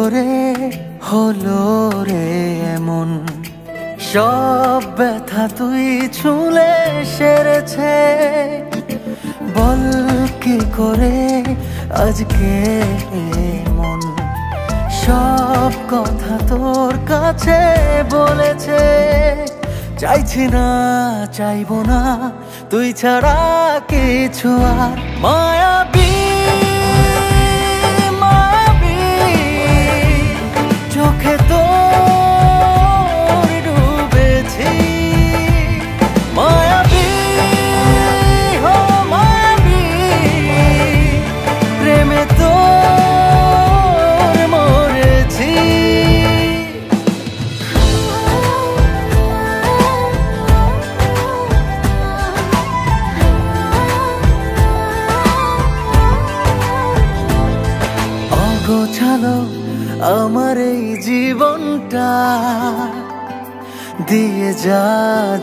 করে হলো রে এমন, সব ব্যথা তুই ছুঁলে সেরেছে। বল কি করে আজকে মন সব কথা তোর কাছে বলেছে। চাইছি না চাইবো না তুই ছাড়া কিছু আর। মায়াবী মায়াবী চোখে তোর ডুবেছি। মায়াবী হো মায়াবী প্রেমে তোর মরেছি। গোছালো আমার এই জীবনটা, দিয়ে যা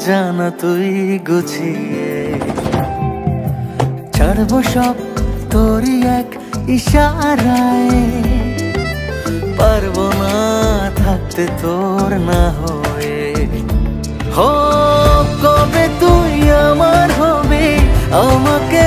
জানা তুই গুছিয়ে। ছাড়বো সব তোরই এক ইশারায়, পারবো না থাকতে তোর না হয়ে। কবে তুই আমার হবে আমাকে